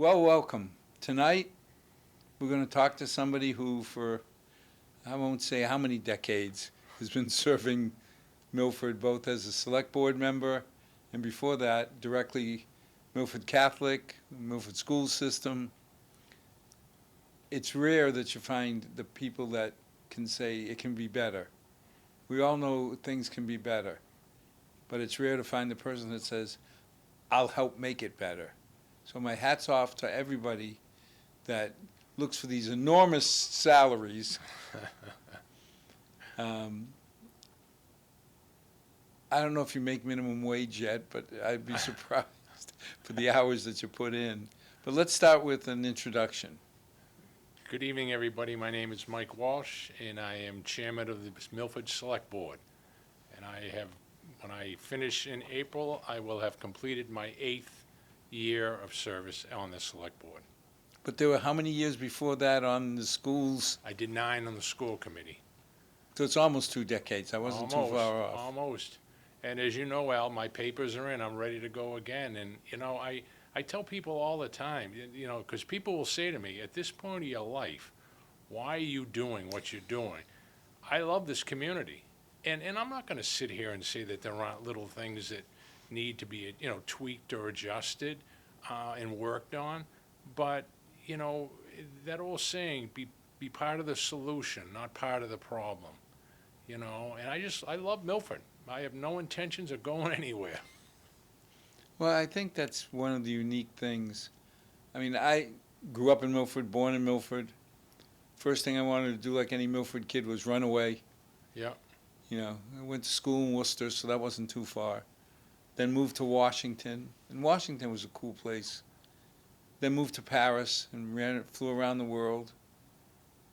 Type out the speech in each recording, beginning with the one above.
Well, welcome. Tonight, we're going to talk to somebody who, for I won't say how many decades, has been serving Milford both as a select board member and before that, directly Milford Catholic, Milford school system. It's rare that you find the people that can say it can be better. We all know things can be better, but it's rare to find the person that says, I'll help make it better. So my hat's off to everybody that looks for these enormous salaries. I don't know if you make minimum wage yet, but I'd be surprised for the hours that you put in. But let's start with an introduction. Good evening, everybody. My name is Mike Walsh, and I am chairman of the Milford Select Board. And when I finish in April, I will have completed my 8th year of service on the Select Board. But there were how many years before that on the schools? I did 9 on the school committee. So it's almost 2 decades. I wasn't too far off. Almost. And as you know, Al, my papers are in. I'm ready to go again. And, I tell people all the time, because people will say to me, at this point of your life, why are you doing what you're doing? I love this community. And I'm not going to sit here and say that there aren't little things that need to be, tweaked or adjusted and worked on. But, that old saying, be part of the solution, not part of the problem. And I love Milford. I have no intentions of going anywhere. Well, I think that's one of the unique things. I mean, I grew up in Milford, born in Milford. First thing I wanted to do, like any Milford kid, was run away. Yeah. I went to school in Worcester, so that wasn't too far. Then moved to Washington, and Washington was a cool place. Then moved to Paris and flew around the world.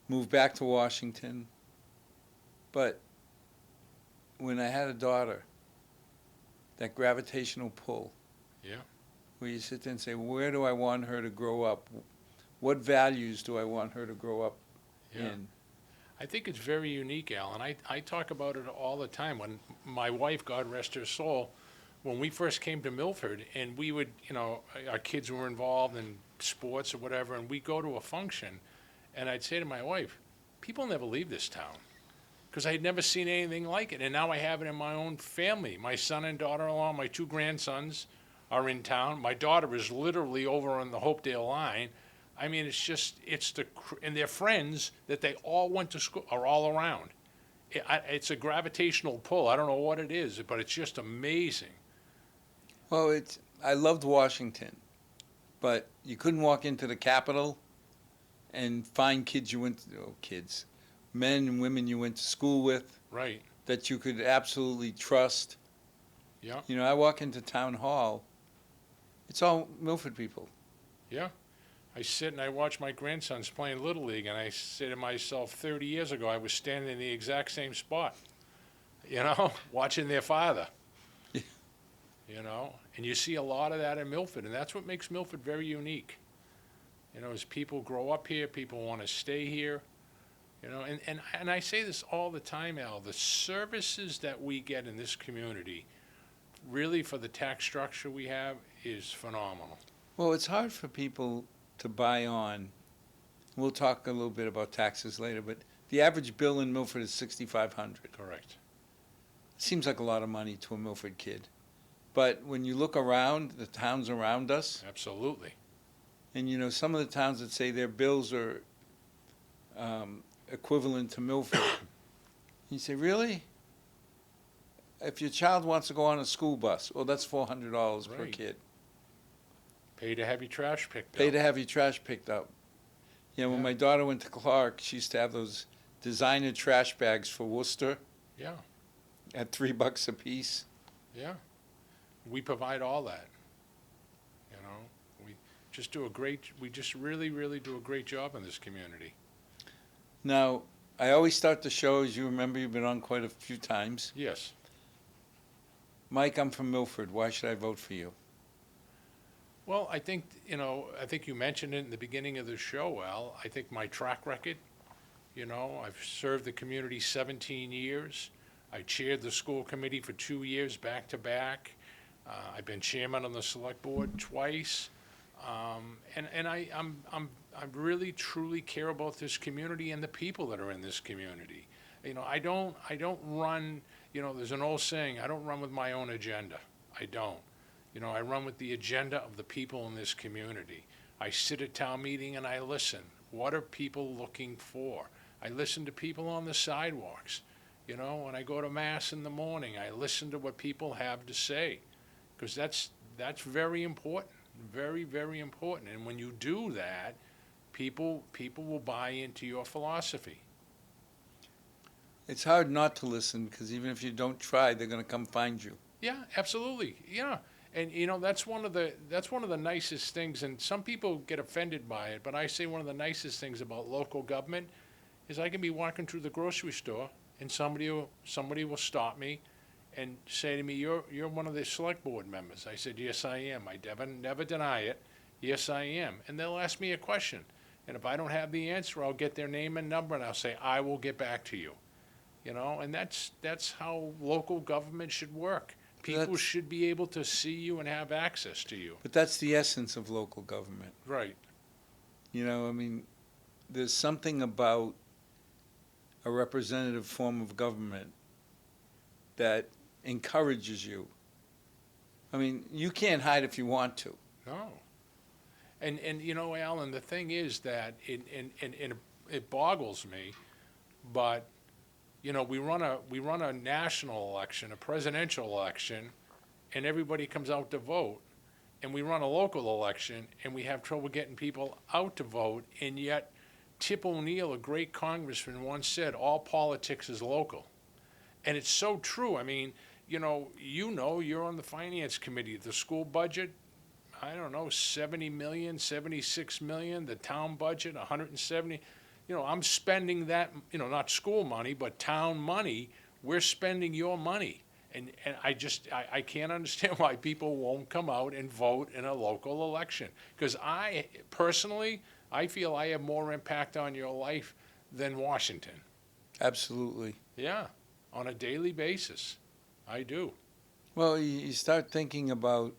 Moved back to Washington. But when I had a daughter, that gravitational pull, Yeah. where you sit there and say, where do I want her to grow up? What values do I want her to grow up in? I think it's very unique, Al, and I talk about it all the time. When my wife, God rest her soul, when we first came to Milford, and we would, our kids were involved in sports or whatever, and we'd go to a function, and I'd say to my wife, people never leave this town, because I had never seen anything like it, and now I have it in my own family. My son and daughter-in-law, my 2 grandsons are in town. My daughter is literally over on the Hopedale line. I mean, and their friends that they all went to school are all around. It's a gravitational pull. I don't know what it is, but it's just amazing. Well, I loved Washington, but you couldn't walk into the Capitol and find men and women you went to school with. Right. That you could absolutely trust. Yeah. I walk into town hall, it's all Milford people. Yeah. I sit and I watch my grandsons playing Little League, and I say to myself, 30 years ago, I was standing in the exact same spot, watching their father. Yeah. And you see a lot of that in Milford, and that's what makes Milford very unique. As people grow up here, people want to stay here. And I say this all the time, Al, the services that we get in this community, really for the tax structure we have, is phenomenal. Well, it's hard for people to buy on. We'll talk a little bit about taxes later, but the average bill in Milford is $6,500. Correct. Seems like a lot of money to a Milford kid. But when you look around, the towns around us, Absolutely. and some of the towns that say their bills are equivalent to Milford, you say, really? If your child wants to go on a school bus, well, that's $400 per Right. kid. Pay to have your trash picked up. Pay to have your trash picked up. When Yeah. my daughter went to Clark, she used to have those designer trash bags for Worcester Yeah. at $3 a piece. Yeah. We provide all that. We just really, really do a great job in this community. Now, I always start the show, as you remember, you've been on quite a few times. Yes. Mike, I'm from Milford. Why should I vote for you? Well, I think you mentioned it in the beginning of the show, Al. I think my track record, I've served the community 17 years. I chaired the school committee for 2 years back to back. I've been chairman on the select board twice. I really truly care about this community and the people that are in this community. I don't run, there's an old saying, I don't run with my own agenda. I don't. I run with the agenda of the people in this community. I sit at town meeting and I listen. What are people looking for? I listen to people on the sidewalks. When I go to mass in the morning, I listen to what people have to say, because that's very important, very, very important. And when you do that, people will buy into your philosophy. It's hard not to listen because even if you don't try, they're going to come find you. Yeah, absolutely. Yeah. And that's one of the nicest things, and some people get offended by it, but I say one of the nicest things about local government is I can be walking through the grocery store and somebody will stop me and say to me, "You're one of the select board members." I said, "Yes, I am. I never deny it. Yes, I am." And they'll ask me a question, and if I don't have the answer, I'll get their name and number and I'll say, "I will get back to you." And that's how local government should work. People should be able to see you and have access to you. But that's the essence of local government. Right. I mean, there's something about a representative form of government that encourages you. I mean, you can't hide if you want to. No. And Alan, the thing is that it boggles me, but we run a national election, a presidential election, and everybody comes out to vote. And we run a local election, and we have trouble getting people out to vote. And yet, Tip O'Neill, a great congressman, once said, "All politics is local." And it's so true. I mean, you're on the finance committee. The school budget, I don't know, 70 million, 76 million. The town budget, 170. I'm spending that, not school money, but town money. We're spending your money. And I can't understand why people won't come out and vote in a local election. Because I feel I have more impact on your life than Washington. Absolutely. Yeah, on a daily basis. I do. Well, you start thinking about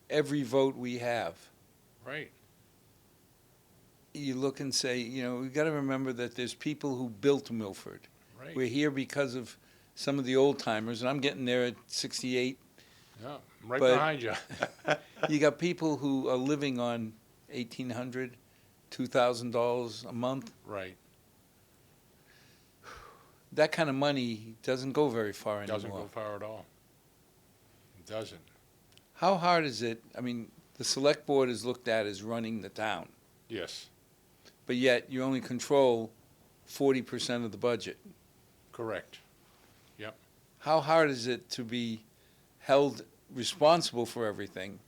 every vote we have. Right. You look and say, we've got to remember that there's people who built Milford. Right. We're here because of some of the old timers, and I'm getting there at 68. Yeah, I'm right But- behind you. You got people who are living on $1,800, $2,000 a month. Right. That kind of money doesn't go very far It doesn't anymore. go far at all. It doesn't. How hard is it? I mean, the select board is looked at as running the town, Yes, but yet you only control 40% of the budget. correct. How hard is it to be held responsible for everything?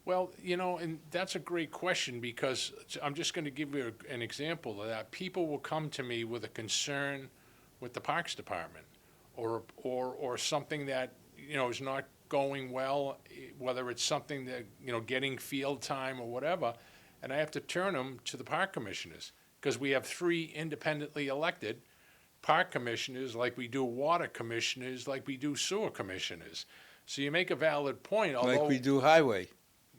Well, and that's a great question, because I'm just going to give you an example of that. People will come to me with a concern with the Parks Department, or something that, is not going well, whether it's something that, getting field time or whatever, and I have to turn them to the park commissioners, because we have 3 independently elected park commissioners, like we do water commissioners, like we do sewer commissioners. So you make a valid point, although. Like we do highway.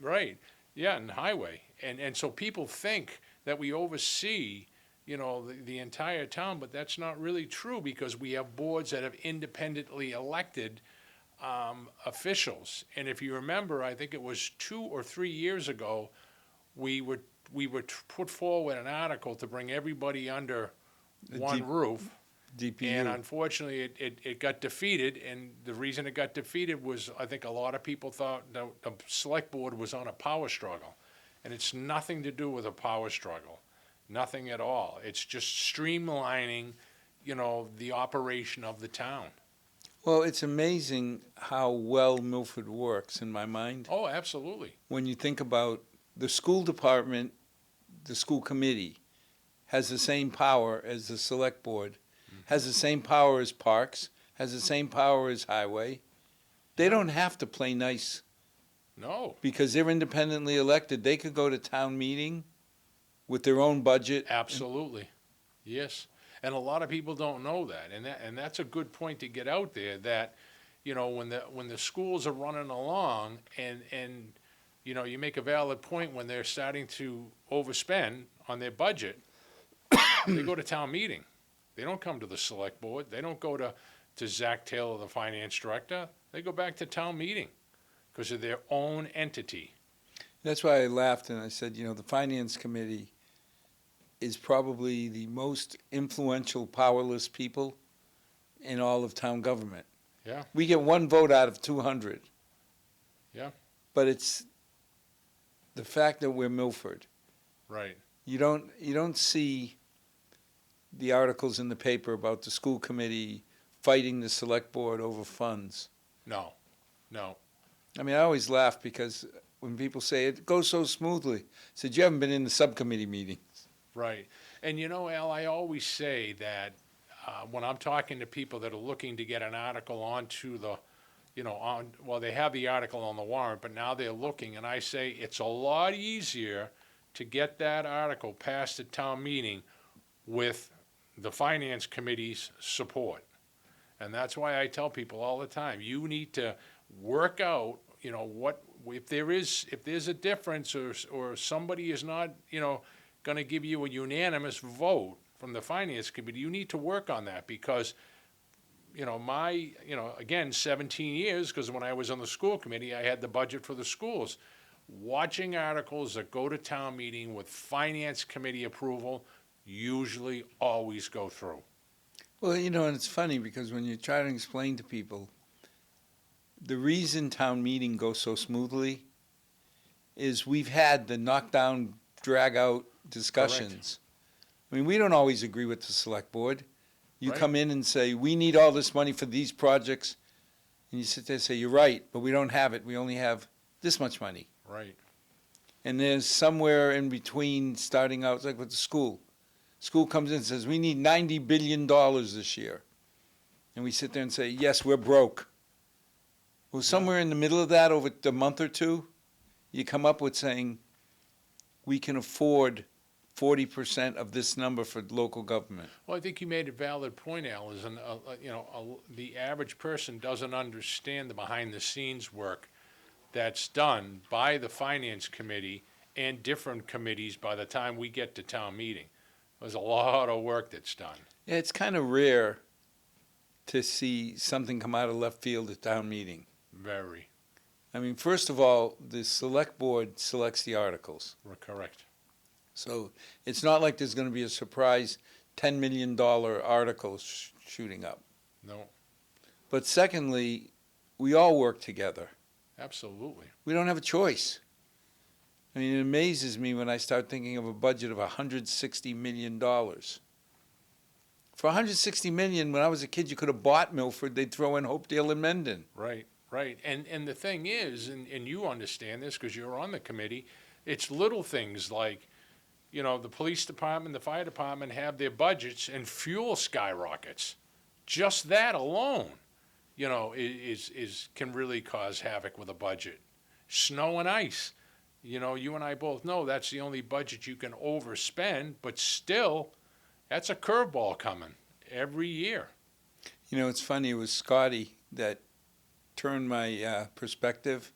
Right, yeah, and highway. And so people think that we oversee, the entire town, but that's not really true, because we have boards that have independently elected officials. And if you remember, I think it was 2 or 3 years ago, we would put forward an article to bring everybody under one roof. DPU. And unfortunately, it got defeated, and the reason it got defeated was, I think a lot of people thought the select board was on a power struggle. And it's nothing to do with a power struggle, nothing at all. It's just streamlining, the operation of the town. Well, it's amazing how well Milford works in my mind. Oh, absolutely. When you think about the school department, the school committee has the same power as the select board, has the same power as parks, has the same power as highway. They don't have to play nice No, because they're independently elected. They could go to town meeting with their own budget. absolutely. Yes. And a lot of people don't know that. And that's a good point to get out there, that, when the schools are running along and you make a valid point when they're starting to overspend on their budget. They go to town meeting. They don't come to the select board. They don't go to Zach Taylor, the finance director. They go back to town meeting because of their own entity. That's why I laughed and I said, the Finance Committee is probably the most influential, powerless people in all of town government. Yeah. We get one vote out of 200. Yeah. But it's the fact that we're Milford. Right. You don't see the articles in the paper about the school committee fighting the select board over funds. No. I mean, I always laugh because when people say it goes so smoothly, I said, you haven't been in the subcommittee meetings. Right. And Al, I always say that when I'm talking to people that are looking to get an article onto the, they have the article on the warrant, but now they're looking, and I say it's a lot easier to get that article passed at town meeting with the finance committee's support. And that's why I tell people all the time, you need to work out, what, if there's a difference or somebody is not, going to give you a unanimous vote from the finance committee, you need to work on that because, again, 17 years, because when I was on the school committee, I had the budget for the schools. Watching articles that go to town meeting with finance committee approval usually always go through. Well, and it's funny because when you try to explain to people, the reason town meeting goes so smoothly is we've had the knockdown, drag-out discussions. Correct. I mean, we don't always agree with the select board. You Right. come in and say, we need all this money for these projects, and you sit there and say, you're right, but we don't have it. We only have this much money. Right. And there's somewhere in between starting out, it's like with the school. School comes in and says, we need $90 billion this year. And we sit there and say, yes, we're broke. Well, somewhere in the middle of that, over a month or two, you come up with saying, we can afford 40% of this number for local government. Well, I think you made a valid point, Al, is the average person doesn't understand the behind-the-scenes work that's done by the finance committee and different committees by the time we get to town meeting. There's a lot of work that's done. Yeah, it's kind of rare to see something come out of left field at town meeting. Very. I mean, first of all, the select board selects the articles. Correct. So it's not like there's going to be a surprise $10 million article shooting up. No. But secondly, we all work together. Absolutely. We don't have a choice. I mean, it amazes me when I start thinking of a budget of $160 million. For $160 million, when I was a kid, you could have bought Milford. They'd throw in Hopedale and Mendon. Right. And the thing is, and you understand this because you're on the committee, it's little things like, the police department, the fire department have their budgets and fuel skyrockets. Just that alone, can really cause havoc with a budget. Snow and ice. You and I both know that's the only budget you can overspend, but still, that's a curveball coming every year. It's funny, it was Scotty that turned my perspective.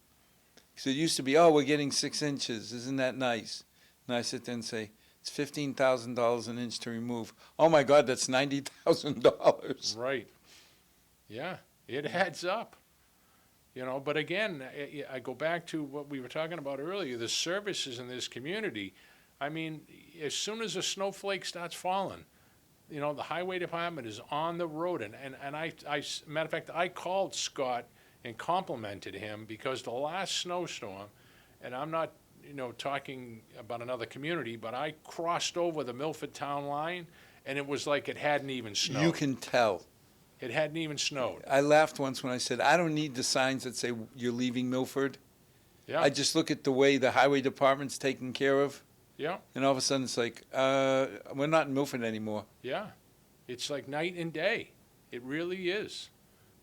So it used to be, we're getting 6 inches, isn't that nice? And I sit there and say, it's $15,000 an inch to remove. Oh my God, that's $90,000. Right. Yeah, it adds up. But again, I go back to what we were talking about earlier, the services in this community. I mean, as soon as a snowflake starts falling, the highway department is on the road. And matter of fact, I called Scott and complimented him because the last snowstorm, and I'm not, talking about another community, but I crossed over the Milford town line, and it was like it hadn't even snowed. You can tell. It hadn't even snowed. I laughed once when I said, I don't need the signs that say you're leaving Milford. Yeah. I just look at the way the highway department's taken care of. Yeah. And all of a sudden it's like, we're not in Milford anymore. Yeah. It's like night and day. It really is.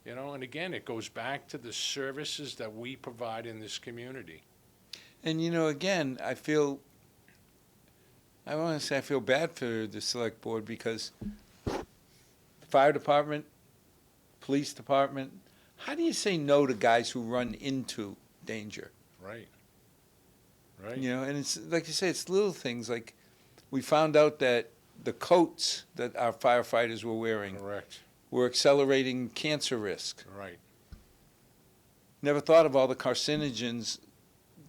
And again, it goes back to the services that we provide in this community. And, again, I want to say I feel bad for the select board because fire department, police department, how do you say no to guys who run into danger? Right. Right. You know, and it's like you say, it's little things like we found out that the coats that our firefighters were wearing Correct. were accelerating cancer risk. Right. Never thought of all the carcinogens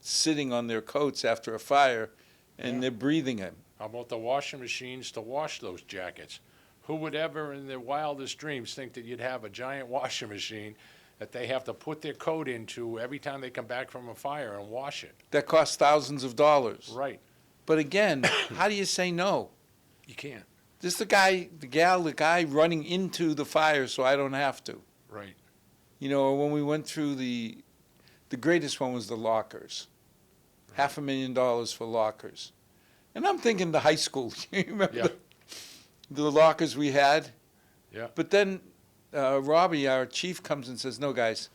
sitting on their coats after a fire, and Yeah. they're breathing it. How about the washing machines to wash those jackets? Who would ever in their wildest dreams think that you'd have a giant washing machine that they have to put their coat into every time they come back from a fire and wash it? That costs thousands of dollars. Right. But again, how do you say no? You can't. This the guy running into the fire so I don't have to. Right. You know, when we went through the greatest one was the lockers. $500,000 for lockers. And I'm thinking the high school. You remember Yeah. the lockers we had? Yeah. But then Robbie, our chief, comes and says, no, guys,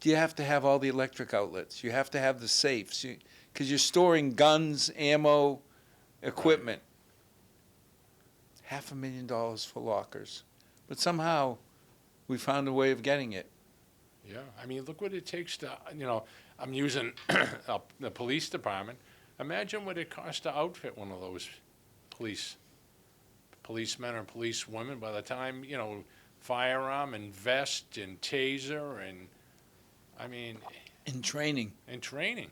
you have to have all the electric outlets. You have to have the safes. Because you're storing guns, ammo, equipment. $500,000 for lockers. But somehow we found a way of getting it. Yeah. I mean, look what it takes to, I'm using the police department. Imagine what it costs to outfit one of those policemen or policewomen by the time, firearm and vest and taser and, In training. and training.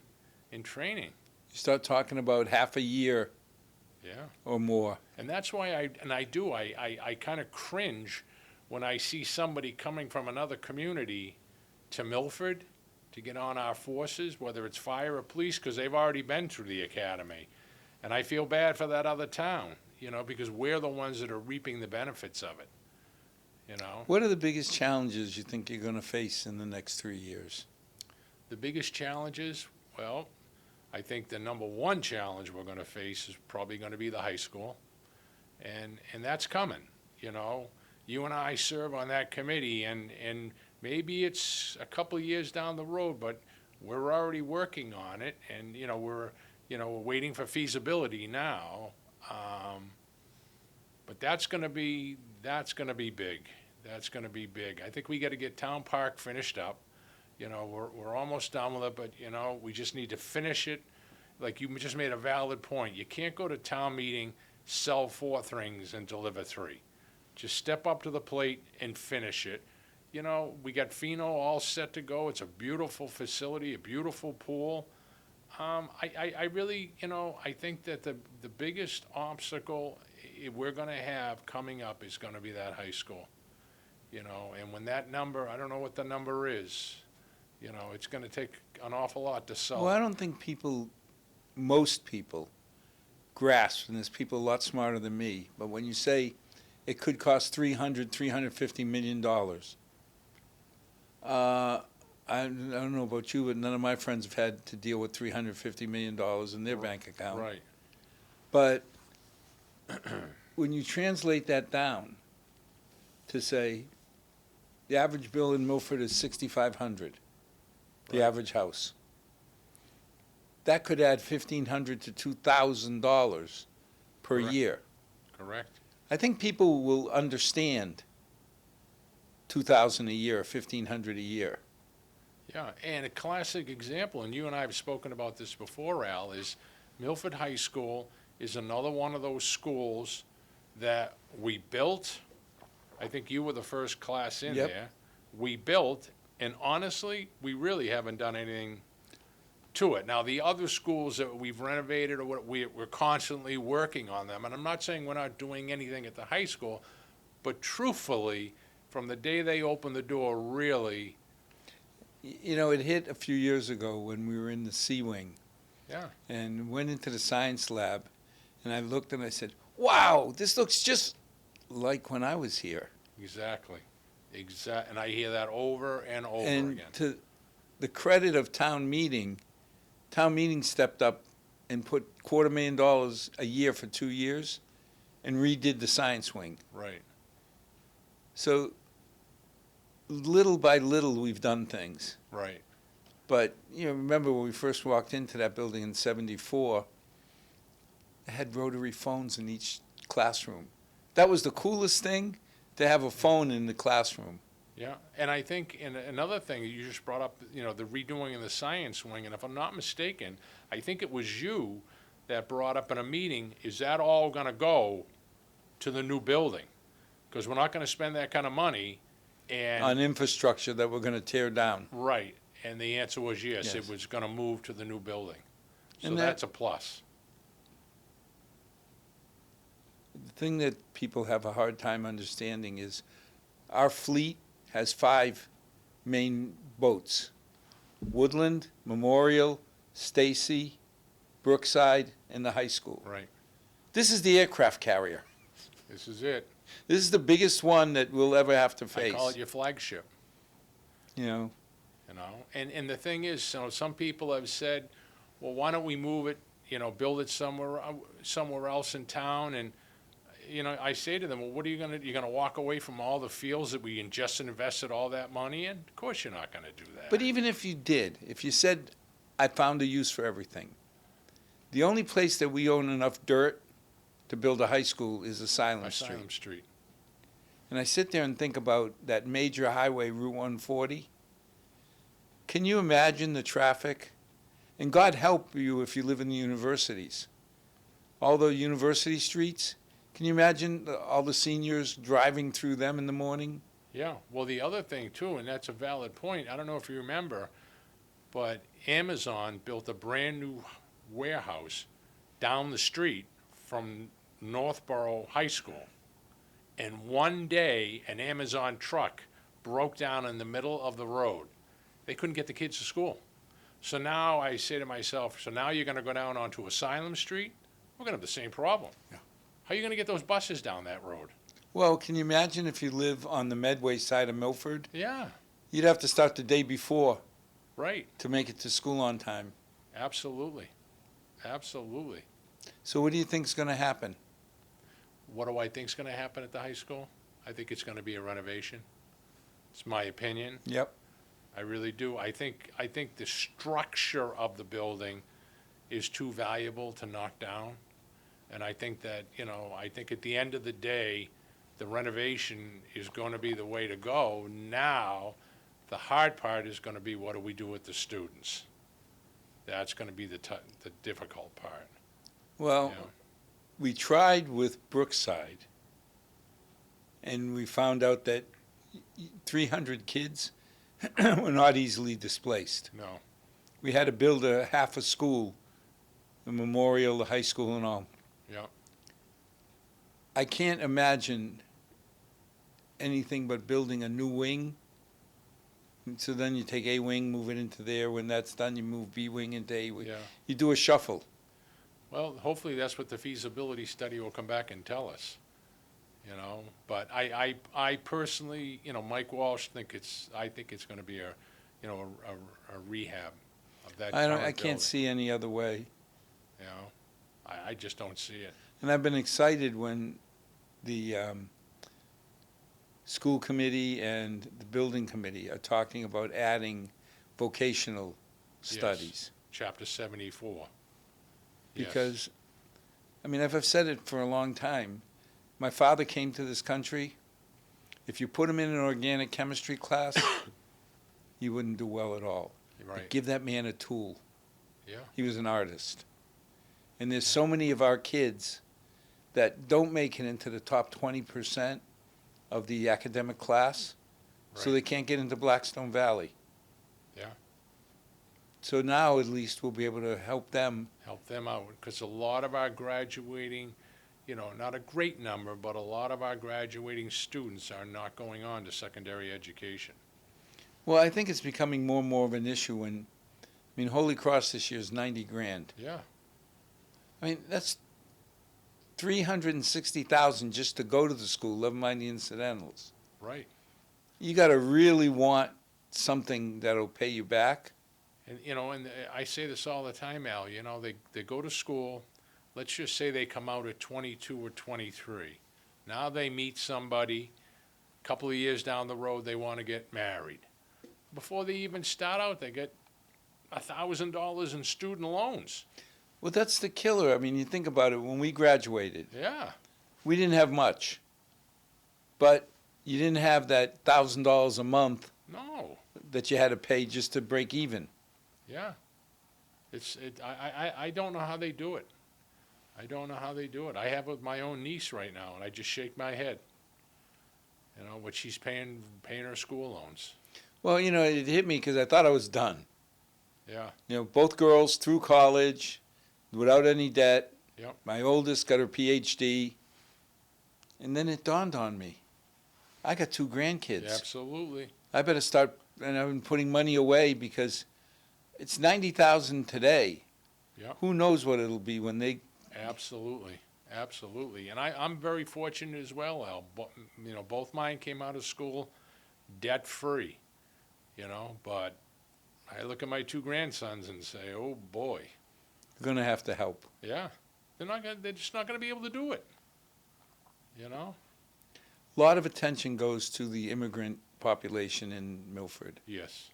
In training. You start talking about half a year Yeah. or more. And that's why I kind of cringe when I see somebody coming from another community to Milford to get on our forces, whether it's fire or police, because they've already been through the academy. And I feel bad for that other town, because we're the ones that are reaping the benefits of it, What are the biggest challenges you think you're going to face in the next 3 years? The biggest challenges, well, I think the number one challenge we're going to face is probably going to be the high school. And that's coming, You and I serve on that committee, and maybe it's a couple of years down the road, but we're already working on it, and, we're waiting for feasibility now. But that's going to be big. That's going to be big. I think we got to get Town Park finished up. We're almost done with it, but, we just need to finish it. Like you just made a valid point. You can't go to town meeting, sell 4 things, and deliver 3. Just step up to the plate and finish it. We got Pheno all set to go. It's a beautiful facility, a beautiful pool. I really, I think that the biggest obstacle we're going to have coming up is going to be that high school. And when that number, I don't know what the number is, it's going to take an awful lot to sell. Well, I don't think most people grasp, and there's people a lot smarter than me, but when you say it could cost $350 million, I don't know about you, but none of my friends have had to deal with $350 million in their bank account. Right. But when you translate that down to say the average bill in Milford is $6,500, the Right. average house, that could add $1,500 to $2,000 per Correct. year. Correct. I think people will understand $2,000 a year, $1,500 a year. Yeah, and a classic example, and you and I have spoken about this before, Al, is Milford High School is another one of those schools that we built. I think you were the first class in Yep. there. We built, and honestly, we really haven't done anything to it. Now, the other schools that we've renovated, or what we're constantly working on them, and I'm not saying we're not doing anything at the high school, but truthfully, from the day they opened the door, really, It hit a few years ago when we were in the C Wing yeah, and went into the science lab, and I looked and I said, wow, this looks just like when I was here. exactly. And I hear that over and over And again. to the credit of town meeting stepped up and put $250,000 a year for 2 years and redid the science wing. Right, So little by little, we've done things. right, But, remember when we first walked into that building in '74, it had rotary phones in each classroom. That was the coolest thing, to have a phone in the classroom. Yeah, and I think, and another thing, you just brought up, the redoing of the science wing, and if I'm not mistaken, I think it was you that brought up in a meeting, is that all gonna go to the new building? Because we're not gonna spend that kind of money, On and, infrastructure that we're gonna tear down. right, and the answer was yes, it Yes. was gonna move to the new building. So And that- that's a plus. The thing that people have a hard time understanding is our fleet has 5 main boats: Woodland, Memorial, Stacy, Brookside, and the high school. Right, This is the aircraft carrier. this is it. This is the biggest one that we'll ever have to I face. call it your flagship. You know, And the thing is, some people have said, well, why don't we move it, build it somewhere else in town? And, I say to them, well, what are you're gonna walk away from all the fields that we just invested all that money in? Of course you're not gonna do that. but even if you did, if you said, I found a use for everything, the only place that we own enough dirt to build a high school is Asylum Street. Asylum Street, And I sit there and think about that major highway, Route 140. Can you imagine the traffic? And God help you if you live in the universities. All the university streets, can you imagine all the seniors driving through them in the morning? yeah. Well, the other thing too, and that's a valid point, I don't know if you remember, but Amazon built a brand-new warehouse down the street from Northborough High School. And one day, an Amazon truck broke down in the middle of the road. They couldn't get the kids to school. So now I say to myself, so now you're gonna go down onto Asylum Street? We're gonna have the same problem. Yeah. How are you gonna get those buses down that road? Well, can you imagine if you live on the Medway side of Milford? Yeah, You'd have to start the day before right, to make it to school on time. absolutely, absolutely. So what do you think is going to happen? What do I think's gonna happen at the high school? I think it's gonna be a renovation. It's my opinion. Yep. I really do. I think the structure of the building is too valuable to knock down. And I think that, I think at the end of the day, the renovation is gonna be the way to go. Now, the hard part is gonna be what do we do with the students? That's gonna be the difficult part, Well, you know? we tried with Brookside, and we found out that 300 kids were not easily displaced. No, We had to build a half a school, the memorial, the high school, and all. yeah, I can't imagine anything but building a new wing. And so then you take A wing, move it into there. When that's done, you move B wing into A wing. yeah. You do a shuffle. Well, hopefully that's what the feasibility study will come back and tell us, But I personally, Mike Walsh, I think it's gonna be a rehab of that current I can't building, see any other way. you know? I just don't see it. And I've been excited when the school committee and the building committee are talking about adding vocational studies. Chapter 74. Yes. Because, I mean, I've said it for a long time. My father came to this country. If you put him in an organic chemistry class, he wouldn't do well at all. You're But right, give that man a tool. yeah, He was an artist. And there's so many of our kids that don't make it into the top 20% of the academic class, so Right. they can't get into Blackstone Valley. Yeah. So now at least we'll be able to help them. help them out, because a lot of our graduating, not a great number, but a lot of our graduating students are not going on to secondary education. Well, I think it's becoming more and more of an issue. And I mean, Holy Cross this year is 90 grand. Yeah, I mean, that's 360,000 just to go to the school, never mind the incidentals. right. You got to really want something that'll pay you back. And, I say this all the time, Al, they go to school, let's just say they come out at 22 or 23. Now they meet somebody, a couple of years down the road, they want to get married. Before they even start out, they get $1,000 in student loans. Well, that's the killer. I mean, you think about it, when we graduated, Yeah, we didn't have much. But you didn't have that $1,000 a month No, that you had to pay just to break even. yeah. I don't know how they do it. I don't know how they do it. I have it with my own niece right now, and I just shake my head. What she's paying her school loans. Well, it hit me because I thought I was done. Yeah, Both girls through college without any debt. Yep. My oldest got her PhD. And then it dawned on me. I got 2 grandkids. absolutely. I better start, and I've been putting money away because it's $90,000 today. Yep. Who knows what it'll be when they. Absolutely, absolutely. And I'm very fortunate as well, Al. Both mine came out of school debt free. But I look at my 2 grandsons and say, oh boy, They're going to have to help. yeah, they're just not gonna be able to do it. A lot of attention goes to the immigrant population in Milford. Yes.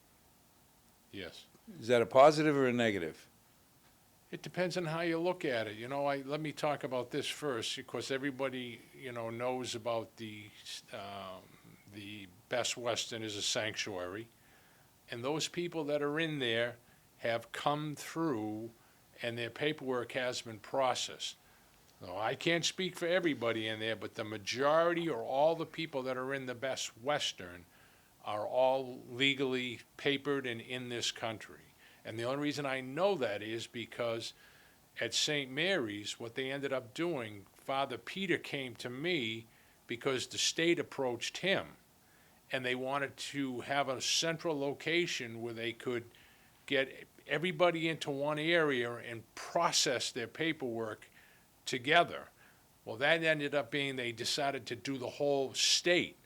Yes. Is that a positive or a negative? It depends on how you look at it. Let me talk about this first, because everybody, knows about the Best Western is a sanctuary, and those people that are in there have come through, and their paperwork has been processed. So I can't speak for everybody in there, but the majority or all the people that are in the Best Western are all legally papered and in this country. And the only reason I know that is because at St. Mary's, what they ended up doing, Father Peter came to me because the state approached him, and they wanted to have a central location where they could get everybody into one area and process their paperwork together. Well, that ended up being they decided to do the whole state.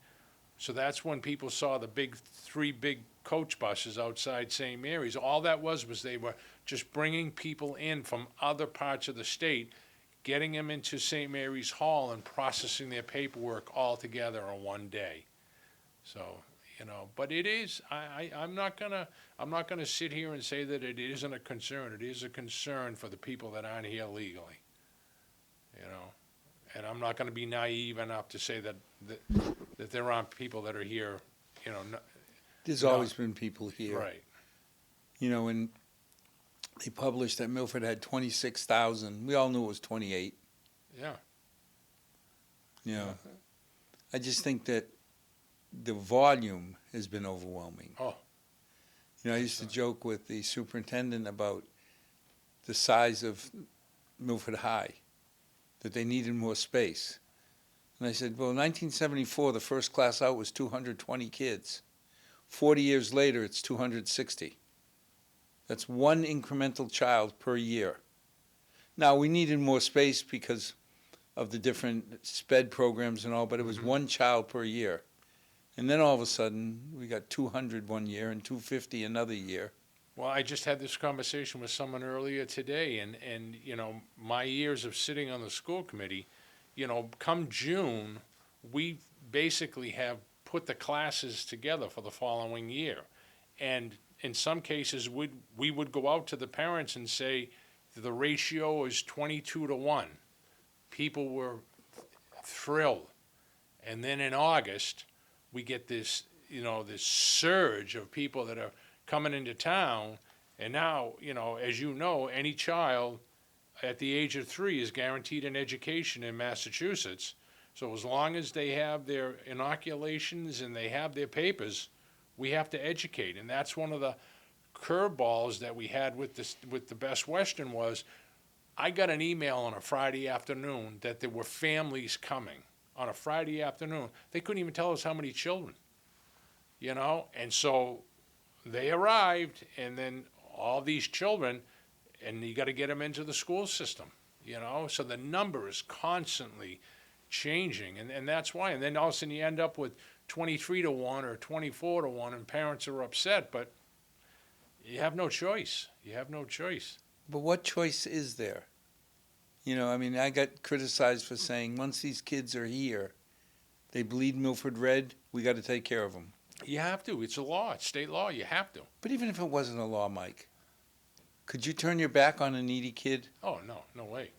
So that's when people saw the 3 big coach buses outside St. Mary's. All that was they were just bringing people in from other parts of the state, getting them into St. Mary's Hall and processing their paperwork all together on one day. So, but it is, I'm not gonna sit here and say that it isn't a concern. It is a concern for the people that aren't here legally. And I'm not going to be naive enough to say that there aren't people that are here, There's No. always been people here. right. When they published that Milford had 26,000, we all knew it was 28. Yeah. I just think that the volume has been overwhelming. Oh. I used to joke with the superintendent about the size of Milford High, that they needed more space. And I said, well, in 1974, the first class out was 220 kids. 40 years later, it's 260. That's 1 incremental child per year. Now, we needed more space because of the different SPED programs and all, but it was 1 child per year. And then all of a sudden, we got 200 one year and 250 another year. Well, I just had this conversation with someone earlier today, and my years of sitting on the school committee, come June, we basically have put the classes together for the following year. And in some cases, we would go out to the parents and say, the ratio is 22-1. People were thrilled. And then in August, we get this surge of people that are coming into town, and now, as you know, any child at the age of 3 is guaranteed an education in Massachusetts. So as long as they have their inoculations and they have their papers, we have to educate. And that's one of the curveballs that we had with the Best Western was, I got an email on a Friday afternoon that there were families coming on a Friday afternoon. They couldn't even tell us how many children, and so they arrived, and then all these children, and you got to get them into the school system, so the number is constantly changing, and that's why. And then all of a sudden you end up with 23-1 or 24-1, and parents are upset, but you have no choice. You have no choice. But what choice is there? I got criticized for saying once these kids are here, they bleed Milford red, we got to take care of them. You have to. It's a law. It's state law. You have to. But even if it wasn't a law, Mike, could you turn your back on a needy kid? Oh, no. No way.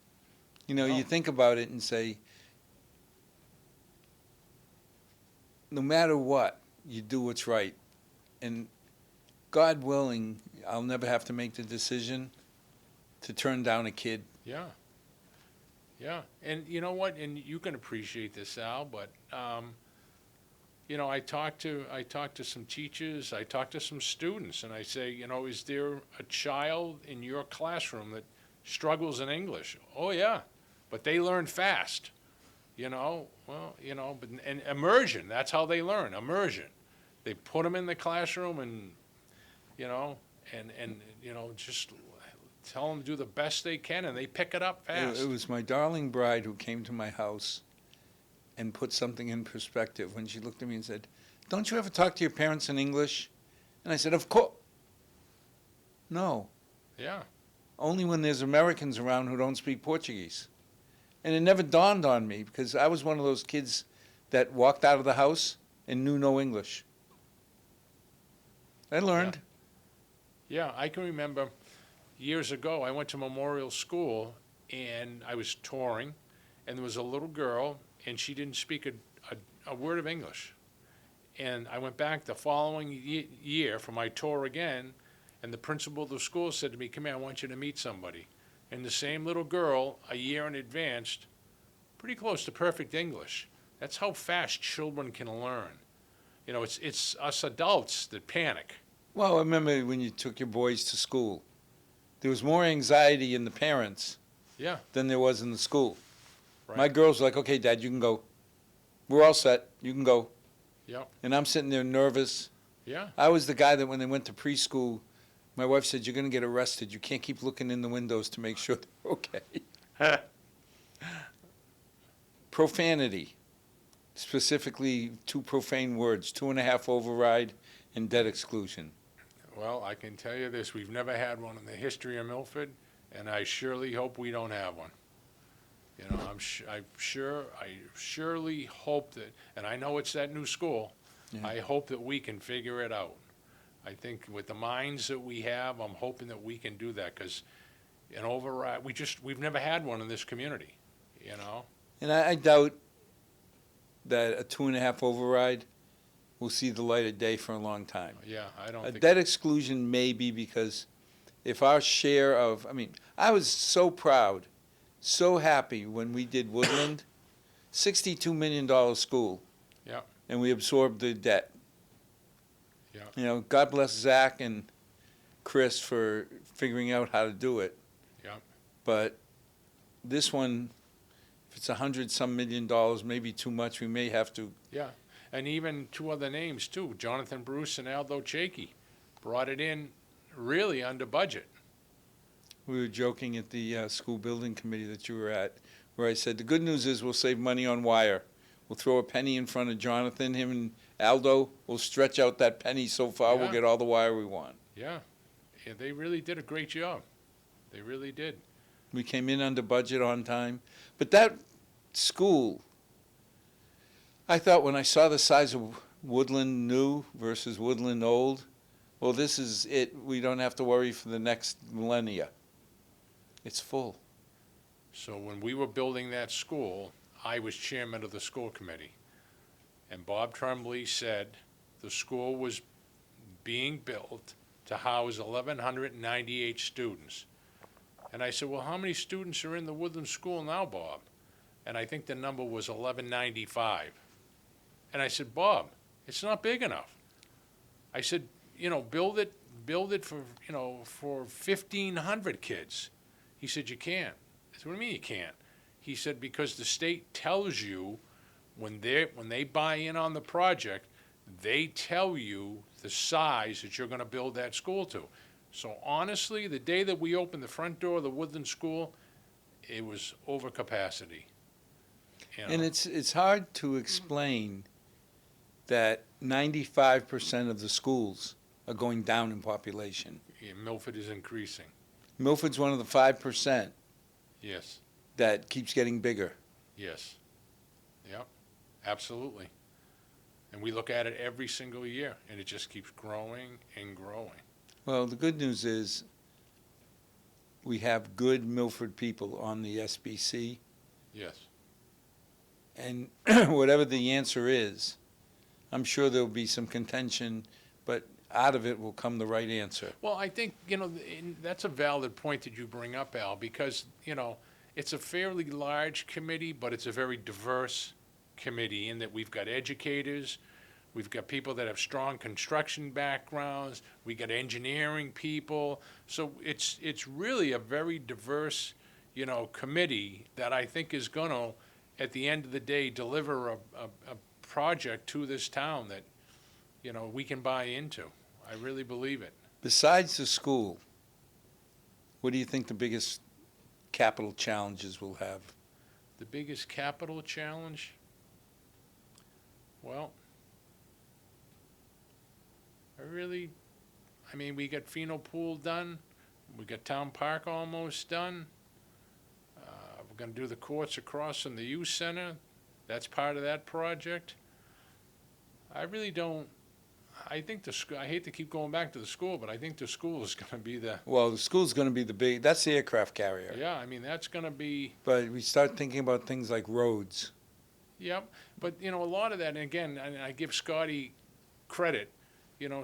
You think about it and say, no matter what, you do what's right. And God willing, I'll never have to make the decision to turn down a kid. Yeah. Yeah. And you know what? And you can appreciate this, Al, but I talk to some teachers, I talk to some students, and I say, is there a child in your classroom that struggles in English? Oh yeah, but they learn fast. But and immersion, that's how they learn. Immersion. They put them in the classroom and just tell them to do the best they can, and they pick it up fast. It was my darling bride who came to my house and put something in perspective when she looked at me and said, "Don't you ever talk to your parents in English?" And I said, "Of course." No. Yeah. Only when there's Americans around who don't speak Portuguese. And it never dawned on me because I was one of those kids that walked out of the house and knew no English. I learned. Yeah, I can remember years ago, I went to Memorial School and I was touring, and there was a little girl, and she didn't speak a word of English. And I went back the following year for my tour again, and the principal of the school said to me, "Come here, I want you to meet somebody." And the same little girl, a year in advance, pretty close to perfect English. That's how fast children can learn. It's us adults that panic. Well, I remember when you took your boys to school, there was more anxiety in the parents Yeah, than there was in the school. right. My girls were like, "Okay, Dad, you can go. We're all set. You can go." Yeah, And I'm sitting there nervous. yeah, I was the guy that when they went to preschool, my wife said, "You're going to get arrested. You can't keep looking in the windows to make sure they're okay." Profanity, specifically 2 profane words, 2.5 override and debt exclusion. Well, I can tell you this, we've never had one in the history of Milford, and I surely hope we don't have one. I surely hope that, and I know it's that new school, Yeah. I hope that we can figure it out. I think with the minds that we have, I'm hoping that we can do that, because an override, we've never had one in this community, And I doubt that a 2.5 override will see the light of day for a long time. Yeah, I don't A think. debt exclusion may be because if our share of, I was so proud, so happy when we did Woodland, $62 million school. Yeah. And we absorbed the debt. Yeah. God bless Zach and Chris for figuring out how to do it. Yeah. But this one, if it's $100-some million, maybe too much, we may have to. Yeah, and even 2 other names too, Jonathan Bruce and Aldo Chakey, brought it in really under budget. We were joking at the school building committee that you were at, where I said, the good news is we'll save money on wire. We'll throw a penny in front of Jonathan, him and Aldo will stretch out that penny so far, Yeah. we'll get all the wire we want. Yeah, they really did a great job. They really did. We came in under budget on time. But that school, I thought when I saw the size of Woodland new versus Woodland old, well, this is it. We don't have to worry for the next millennia. It's full. So when we were building that school, I was chairman of the school committee. And Bob Tremblay said the school was being built to house 1,198 students. And I said, well, how many students are in the Woodland School now, Bob? And I think the number was 1,195. And I said, Bob, it's not big enough. I said, build it for, for 1,500 kids. He said, you can't. I said, what do you mean you can't? He said, because the state tells you when they buy in on the project, they tell you the size that you're going to build that school to. So honestly, the day that we opened the front door of the Woodland School, it was over capacity. And it's hard to explain that 95% of the schools are going down in population. Yeah, Milford is increasing. Milford's one of the 5% Yes, that keeps getting bigger. yes. Yep, absolutely. And we look at it every single year, and it just keeps growing and growing. Well, the good news is we have good Milford people on the SBC, Yes, and whatever the answer is, I'm sure there'll be some contention, but out of it will come the right answer. Well, I think, that's a valid point that you bring up, Al, because, it's a fairly large committee, but it's a very diverse committee in that we've got educators, we've got people that have strong construction backgrounds, we got engineering people. So it's really a very diverse, committee that I think is gonna, at the end of the day, deliver a project to this town that, we can buy into. I really believe it. Besides the school, what do you think the biggest capital challenges we'll have? The biggest capital challenge? Well, we got Pheno Pool done, we got Town Park almost done. We're gonna do the courts across from the youth center, that's part of that project. I really don't, I think I hate to keep going back to the school, but I think the school is gonna be Well, the school's going to be that's the aircraft carrier. yeah, that's gonna be, But we start thinking about things like roads. yep. But, a lot of that, and again, I give Scotty credit.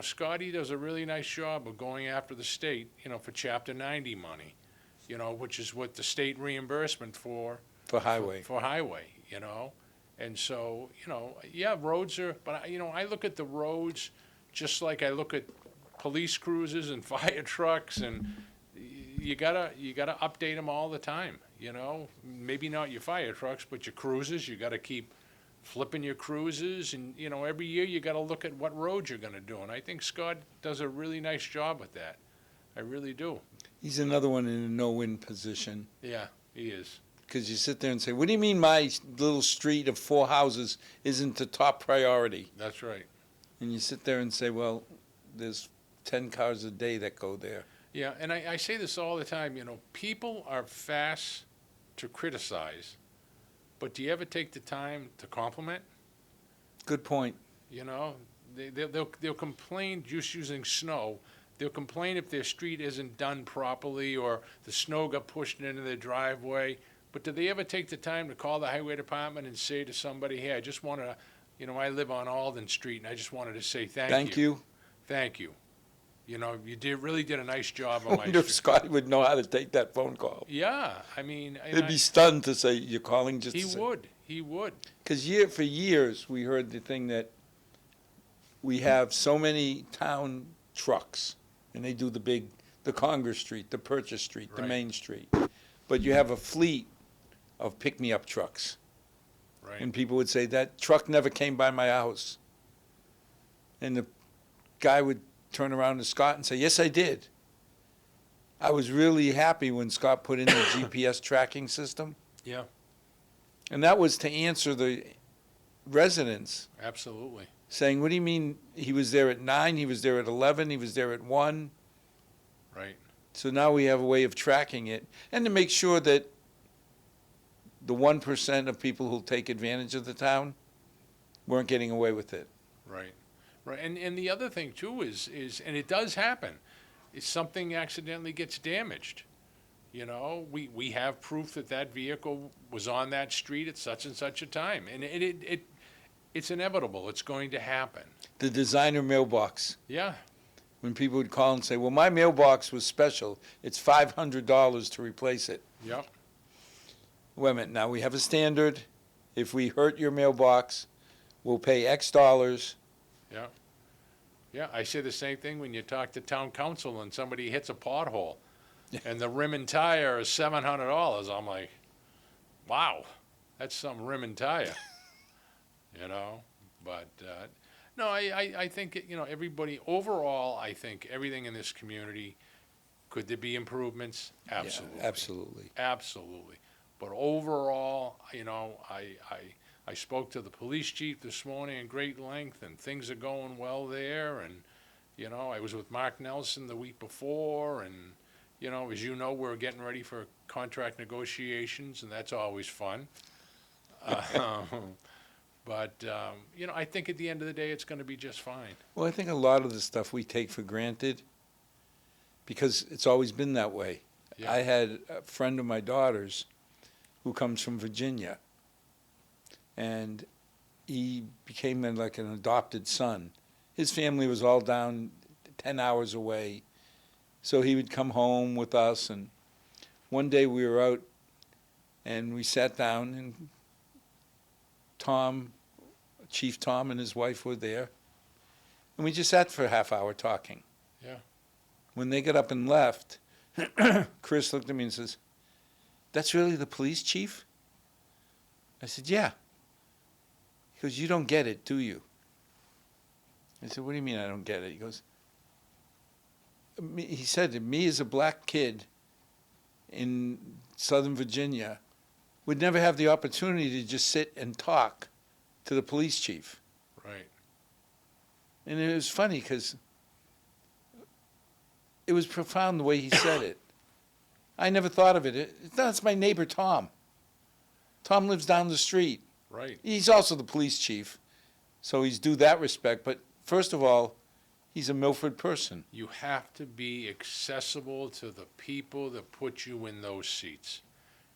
Scotty does a really nice job of going after the state, for Chapter 90 money, which is what the state reimbursement for For highway. And so, yeah, roads are, but, I look at the roads just like I look at police cruisers and fire trucks, and you gotta update them all the time, Maybe not your fire trucks, but your cruisers, you gotta keep flipping your cruisers, and, every year you gotta look at what roads you're gonna do, and I think Scott does a really nice job with that. I really do. He's another one in a no-win position. Yeah, he is. Because you sit there and say, what do you mean my little street of 4 houses isn't the top priority? That's right. And you sit there and say, well, there's 10 cars a day that go there. Yeah, and I say this all the time, people are fast to criticize, but do you ever take the time to compliment? Good point. They'll complain just using snow. They'll complain if their street isn't done properly or the snow got pushed into their driveway. But do they ever take the time to call the highway department and say to somebody, hey, I just want to, I live on Alden Street, and I just wanted to say thank you. Thank you. Thank you. You really did a nice job I on my wonder if street. Scotty would know how to take that phone call. Yeah, He'd be stunned to say, you're calling just to say. He would. Because for years, we heard the thing that we have so many town trucks, and they do the Congress Street, the Purchase Street, the Right. Main Street. But you have a fleet of pick-me-up trucks. Right. And people would say, that truck never came by my house. And the guy would turn around to Scott and say, yes, I did. I was really happy when Scott put in the GPS tracking system. Yeah, And that was to answer the residents absolutely. saying, what do you mean he was there at 9, he was there at 11, he was there at 1? Right. So now we have a way of tracking it, and to make sure that the 1% of people who'll take advantage of the town weren't getting away with it. Right. Right. And the other thing too is and it does happen, is something accidentally gets damaged. We have proof that vehicle was on that street at such and such a time, and it's inevitable. It's going to happen. The designer mailbox, Yeah. when people would call and say, well, my mailbox was special, it's $500 to replace it. Yep. Wait a minute, now we have a standard. If we hurt your mailbox, we'll pay X dollars. Yeah. Yeah. I say the same thing when you talk to town council and somebody hits a pothole, and the rim and tire is $700. I'm like, wow, that's some rim and tire. But no, I think everybody overall. I think everything in this community. Could there be improvements? Absolutely. Yeah, absolutely. Absolutely. But overall, I spoke to the police chief this morning in great length, and things are going well there. And, I was with Mark Nelson the week before, and, as you know, we're getting ready for contract negotiations, and that's always fun. But I think at the end of the day, it's going to be just fine. Well, I think a lot of the stuff we take for granted because it's always been that way. Yeah. I had a friend of my daughter's who comes from Virginia, and he became like an adopted son. His family was all down 10 hours away. So he would come home with us, and one day we were out and we sat down, and Chief Tom and his wife were there, and we just sat for a half hour talking. Yeah. When they got up and left, Chris looked at me and says, "That's really the police chief?" I said, "Yeah." He goes, "You don't get it, do you?" I said, "What do you mean I don't get it?" He goes, he said, "Me as a black kid in Southern Virginia would never have the opportunity to just sit and talk to the police chief." Right. And it was funny because it was profound the way he said it. I never thought of it. That's my neighbor, Tom. Tom lives down the street. Right. He's also the police chief, so he's due that respect. But first of all, he's a Milford person. You have to be accessible to the people that put you in those seats.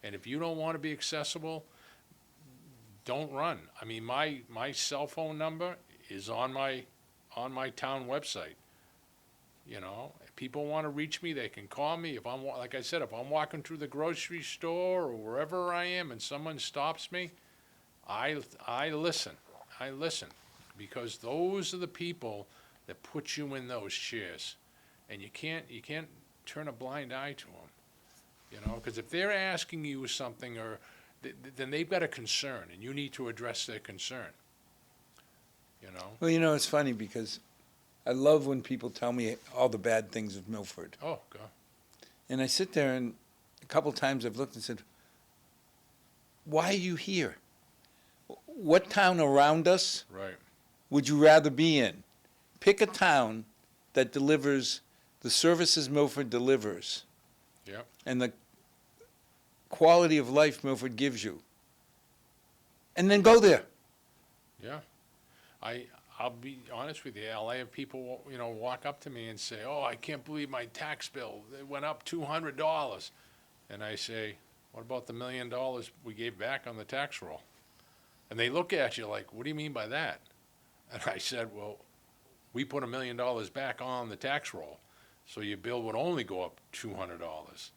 And if you don't want to be accessible, don't run. I mean, my cell phone number is on my town website. You know, if people want to reach me, they can call me. If I'm, like I said, if I'm walking through the grocery store or wherever I am and someone stops me, I listen. I listen, because those are the people that put you in those chairs, and you can't turn a blind eye to them, you know, because if they're asking you something, or then they've got a concern, and you need to address their concern, you know. Well, you know, it's funny because I love when people tell me all the bad things of Milford. Oh, God. And I sit there, and a couple times I've looked and said, "Why are you here? What town around us Right. would you rather be in? Pick a town that delivers the services Milford delivers, Yep. and the quality of life Milford gives you, and then go there." Yeah. I'll be honest with you, Al. I have people, you know, walk up to me and say, "Oh, I can't believe my tax bill. It went up $200. And I say, "What about the $1 million we gave back on the tax roll?" And they look at you like, "What do you mean by that?" And I said, "Well, we put $1 million back on the tax roll, so your bill would only go up $200.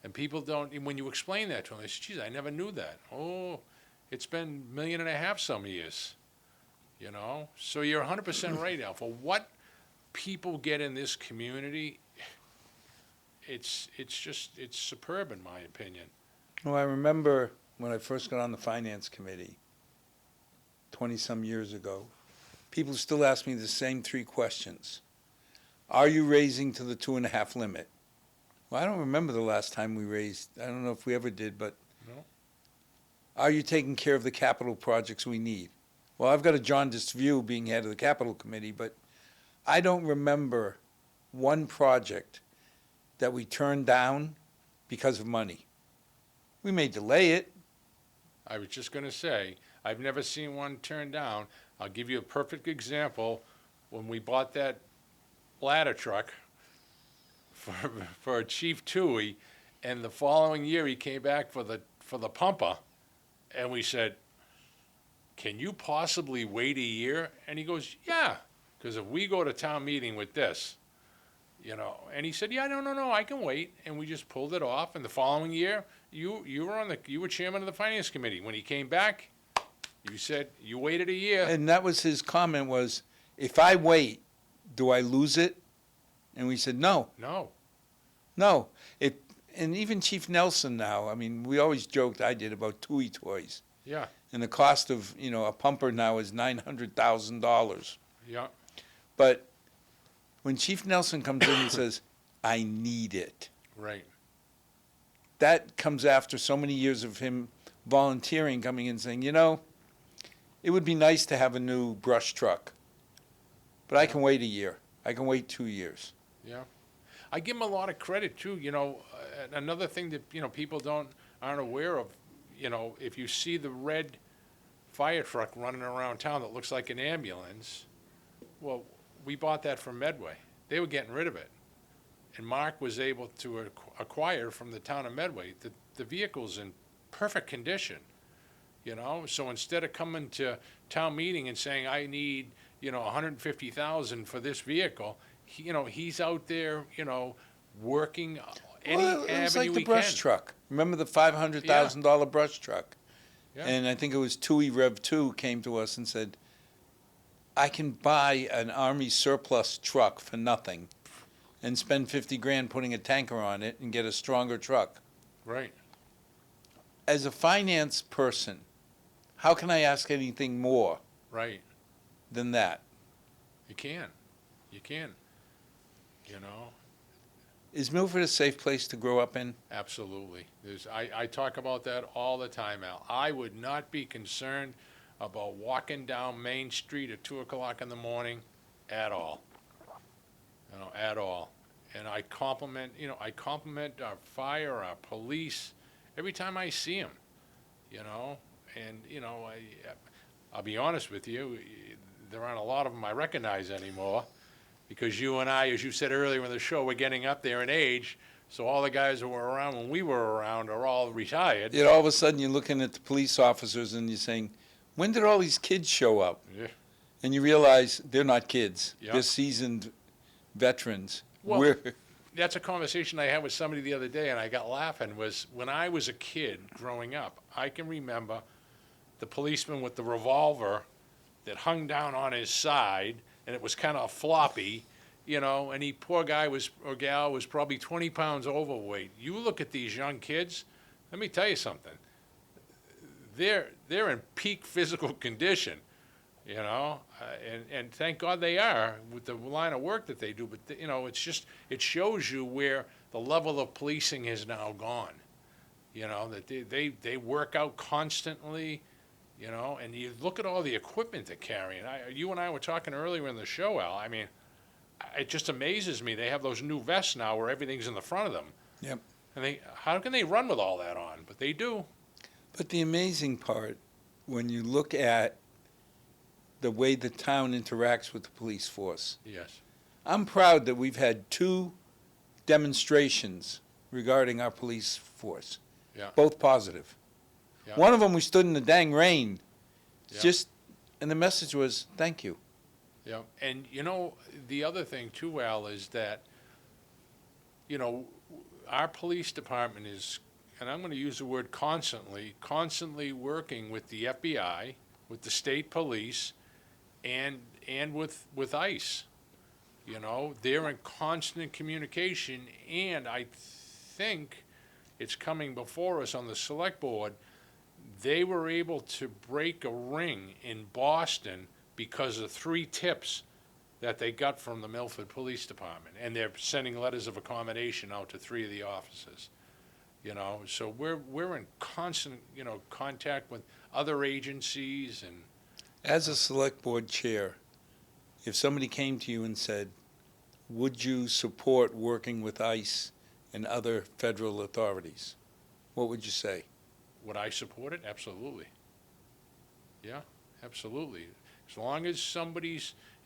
And people don't, when you explain that to them, they say, "Geez, I never knew that." "Oh, it's been $1.5 million some years." You know, so you're 100% right, Al. For what people get in this community, it's superb in my opinion. Well, I remember when I first got on the finance committee 20-some years ago, people still ask me the same three questions. Are you raising to the 2.5 limit? Well, I don't remember the last time we raised. I don't know if we ever did, but No. Are you taking care of the capital projects we need? Well, I've got a jaundiced view being head of the capital committee, but I don't remember one project that we turned down because of money. We may delay it. I was just going to say, I've never seen one turned down. I'll give you a perfect example. When we bought that ladder truck for Chief Tui, and the following year he came back for the pumper, and we said, "Can you possibly wait a year?" And he goes, "Yeah, because if we go to town meeting with this, you know," and he said, "Yeah, no, I can wait." And we just pulled it off. And the following year, you were chairman of the finance committee. When he came back, you said you waited a year. And that was his comment was, if I wait, do I lose it? And we said, no. And even Chief Nelson now, I mean, we always joked, I did, about Tui toys. Yeah. And the cost of, a pumper now is $900,000. Yeah. But when Chief Nelson comes in and says, I need it, Right. that comes after so many years of him volunteering, coming in saying, it would be nice to have a new brush truck, but I can wait a year. I can wait 2 years. Yeah. I give him a lot of credit too. Another thing that, people aren't aware of, if you see the red fire truck running around town that looks like an ambulance, well, we bought that from Medway. They were getting rid of it. And Mark was able to acquire from the town of Medway. The vehicle's in perfect condition. you know? So instead of coming to town meeting and saying, I need, 150,000 for this vehicle, he's out there, working any Well, it was avenue like the he brush can. truck. Remember the $500,000 brush truck? Yeah. And I think it was TUI Rev 2 came to us and said, I can buy an Army surplus truck for nothing and spend 50 grand putting a tanker on it and get a stronger truck. Right. As a finance person, how can I ask anything more Right. than that? You can. You can. You know, Is Milford a safe place to grow up in? absolutely. I talk about that all the time, Al. I would not be concerned about walking down Main Street at 2 o'clock in the morning at all. At all. And I compliment our fire, our police, every time I see them, and, I'll be honest with you, there aren't a lot of them I recognize anymore, because you and I, as you said earlier in the show, we're getting up there in age, so all the guys who were around when we were around are all retired. Yet all of a sudden you're looking at the police officers and you're saying, when did all these kids show up? Yeah. And you realize they're not kids. Yeah. They're seasoned veterans. Well, We're- that's a conversation I had with somebody the other day, and I got laughing, was when I was a kid growing up, I can remember the policeman with the revolver that hung down on his side, and it was kind of floppy, and he, poor guy or gal was probably 20 pounds overweight. You look at these young kids, let me tell you something. They're in peak physical condition, and thank God they are with the line of work that they do. But it's just, it shows you where the level of policing has now gone. That they work out constantly, and you look at all the equipment they're carrying. You and I were talking earlier in the show, Al. I mean, it just amazes me. They have those new vests now where everything's in the front of them. Yep. And how can they run with all that on? But they do. But the amazing part, when you look at the way the town interacts with the police force, Yes. I'm proud that we've had 2 demonstrations regarding our police force. Yeah. Both positive. Yeah. One of them we stood in the dang rain. Yeah. And the message was, thank you. Yeah, and the other thing too, Al, is that, our police department is, and I'm going to use the word constantly working with the FBI, with the state police, and with ICE. They're in constant communication, and I think it's coming before us on the select board. They were able to break a ring in Boston because of 3 tips that they got from the Milford Police Department, and they're sending letters of accommodation out to 3 of the officers. So we're in constant, contact with other agencies. And As a select board chair, if somebody came to you and said, would you support working with ICE and other federal authorities, what would you say? would I support it? Absolutely. Yeah, absolutely. As long as